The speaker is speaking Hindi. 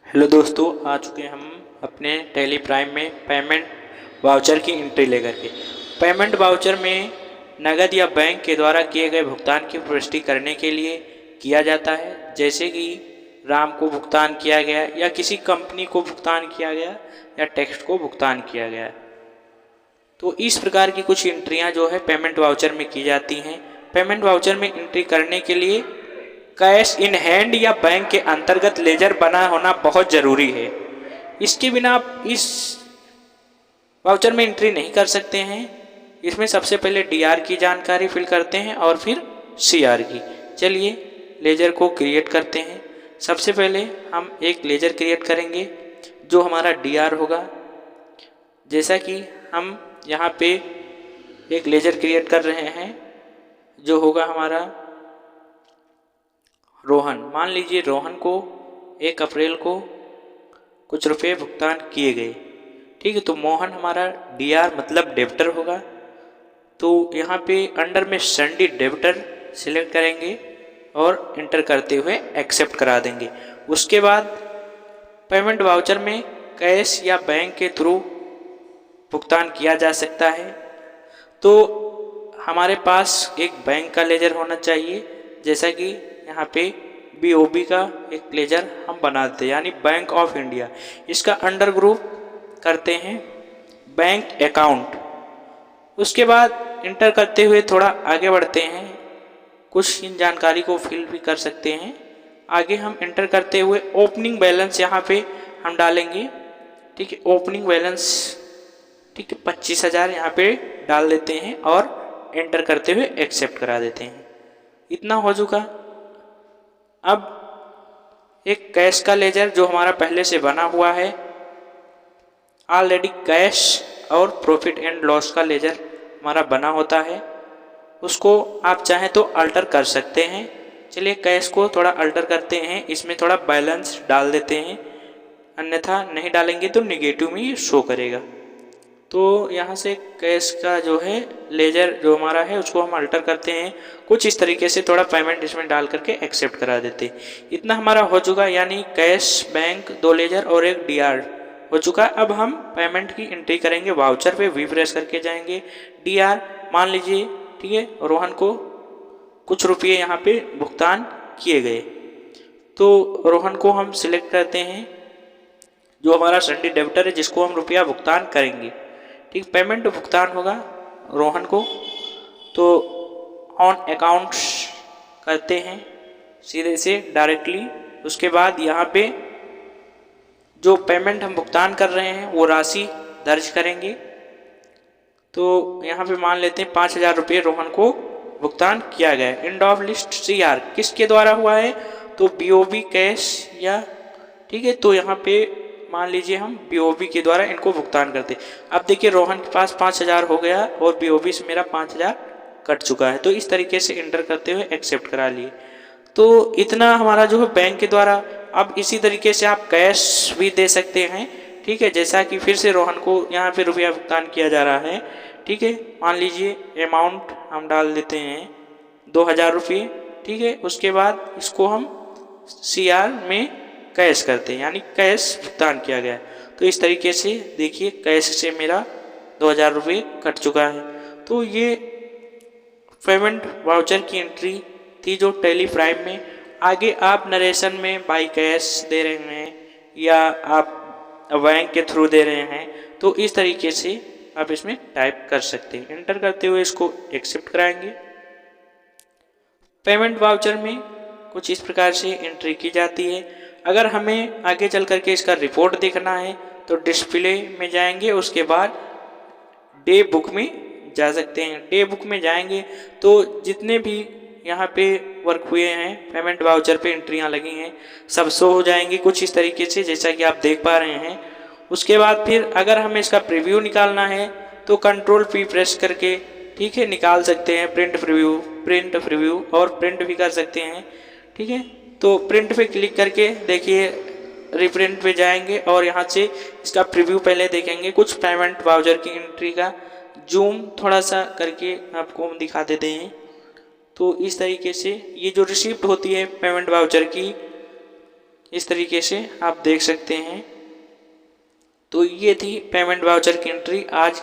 हेलो दोस्तों, आ चुके हैं हम अपने टेली प्राइम में पेमेंट वाउचर की एंट्री लेकर के। पेमेंट वाउचर में नगद या बैंक के द्वारा किए गए भुगतान की पुष्टि करने के लिए किया जाता है, जैसे कि राम को भुगतान किया गया या किसी कंपनी को भुगतान किया गया या टैक्स को भुगतान किया गया। तो इस प्रकार की कुछ एंट्रियां जो है पेमेंट वाउचर में की जाती हैं। पेमेंट वाउचर में एंट्री करने के लिए कैश इन हैंड या बैंक के अंतर्गत लेजर बना होना बहुत ज़रूरी है। इसके बिना आप इस वाउचर में एंट्री नहीं कर सकते हैं। इसमें सबसे पहले डीआर की जानकारी फिल करते हैं और फिर सीआर की। चलिए लेजर को क्रिएट करते हैं। सबसे पहले हम एक लेजर क्रिएट करेंगे जो हमारा डीआर होगा। जैसा कि हम यहाँ पे एक लेजर क्रिएट कर रहे हैं जो होगा हमारा रोहन। मान लीजिए रोहन को 1 अप्रैल को कुछ रुपए भुगतान किए गए, ठीक है। तो मोहन हमारा डीआर मतलब डेबिटर होगा। तो यहाँ पे अंडर में संडी डेबिटर सिलेक्ट करेंगे और इंटर करते हुए एक्सेप्ट करा देंगे। उसके बाद पेमेंट वाउचर में कैश या बैंक के थ्रू भुगतान किया जा सकता है। तो हमारे पास एक बैंक का लेजर होना चाहिए, जैसा कि यहाँ पे बीओबी का एक लेजर हम बनाते हैं, यानी बैंक ऑफ इंडिया। इसका अंडर ग्रुप करते हैं बैंक अकाउंट। उसके बाद इंटर करते हुए थोड़ा आगे बढ़ते हैं। कुछ इन जानकारी को फिल भी कर सकते हैं। आगे हम इंटर करते हुए ओपनिंग बैलेंस यहाँ पे हम डालेंगे, ठीक है। ओपनिंग बैलेंस, ठीक है, 25,000 यहाँ पे डाल देते हैं और एंटर करते हुए एक्सेप्ट करा देते हैं। इतना हो चुका। अब एक कैश का लेजर जो हमारा पहले से बना हुआ है, ऑलरेडी कैश और प्रॉफिट एंड लॉस का लेजर हमारा बना होता है, उसको आप चाहें तो अल्टर कर सकते हैं। चलिए कैश को थोड़ा अल्टर करते हैं, इसमें थोड़ा बैलेंस डाल देते हैं, अन्यथा नहीं डालेंगे तो निगेटिव में ये शो करेगा। तो यहाँ से कैश का जो है लेजर जो हमारा है उसको हम अल्टर करते हैं कुछ इस तरीके से, थोड़ा पेमेंट इसमें डाल करके एक्सेप्ट करा देते हैं। इतना हमारा हो चुका, यानी कैश, बैंक, 2 लेजर और एक डीआर हो चुका। अब हम पेमेंट की एंट्री करेंगे। वाउचर पे वी प्रेस करके जाएंगे। डीआर मान लीजिए, ठीक है, रोहन को कुछ रुपये यहाँ पे भुगतान किए गए, तो रोहन को हम सिलेक्ट करते हैं जो हमारा संडे डेबिटर है जिसको हम रुपया भुगतान करेंगे, ठीक। पेमेंट भुगतान होगा रोहन को, तो ऑन अकाउंट्स करते हैं सीधे से डायरेक्टली। उसके बाद यहाँ पे जो पेमेंट हम भुगतान कर रहे हैं वो राशि दर्ज करेंगे। तो यहाँ पे मान लेते हैं 5,000 रुपये रोहन को भुगतान किया गया। एंड ऑफ लिस्ट सीआर किसके द्वारा हुआ है, तो बीओबी कैश या, ठीक है। तो यहाँ पे मान लीजिए हम बीओबी के द्वारा इनको भुगतान करते। अब देखिए रोहन के पास 5,000 हो गया और बीओबी से मेरा 5,000 कट चुका है। तो इस तरीके से इंटर करते हुए एक्सेप्ट करा लिए। तो इतना हमारा जो है बैंक के द्वारा। अब इसी तरीके से आप कैश भी दे सकते हैं, ठीक है। जैसा कि फिर से रोहन को यहाँ पे रुपया भुगतान किया जा रहा है, ठीक है। मान लीजिए अमाउंट हम डाल देते हैं 2,000 रुपये, ठीक है। उसके बाद इसको हम सीआर में कैश करते हैं, यानी कैश भुगतान किया गया। तो इस तरीके से देखिए कैश से मेरा 2,000 रुपये कट चुका है। तो ये पेमेंट वाउचर की एंट्री थी जो टेली प्राइम में। आगे आप नरेशन में बाई कैश दे रहे हैं या आप बैंक के थ्रू दे रहे हैं, तो इस तरीके से आप इसमें टाइप कर सकते हैं। एंटर करते हुए इसको एक्सेप्ट कराएंगे। पेमेंट वाउचर में कुछ इस प्रकार से एंट्री की जाती है। अगर हमें आगे चल करके इसका रिपोर्ट देखना है तो डिस्प्ले में जाएंगे, उसके बाद डे बुक में जा सकते हैं। डे बुक में जाएंगे तो जितने भी यहाँ पे वर्क हुए हैं, पेमेंट वाउचर पे एंट्रियाँ लगी हैं, सब शो हो जाएंगी कुछ इस तरीके से, जैसा कि आप देख पा रहे हैं। उसके बाद फिर अगर हमें इसका प्रीव्यू निकालना है तो कंट्रोल पी प्रेस करके, ठीक है, निकाल सकते हैं। प्रिंट प्रीव्यू और प्रिंट भी कर सकते हैं, ठीक है। तो प्रिंट पे क्लिक करके देखिए रिप्रिंट पे जाएंगे और यहाँ से इसका प्रीव्यू पहले देखेंगे। कुछ पेमेंट वाउचर की एंट्री का जूम थोड़ा सा करके आपको हम दिखा देते हैं। तो इस तरीके से ये जो रिसिप्ट होती है पेमेंट वाउचर की, इस तरीके से आप देख सकते हैं। तो ये थी पेमेंट वाउचर की एंट्री आज की।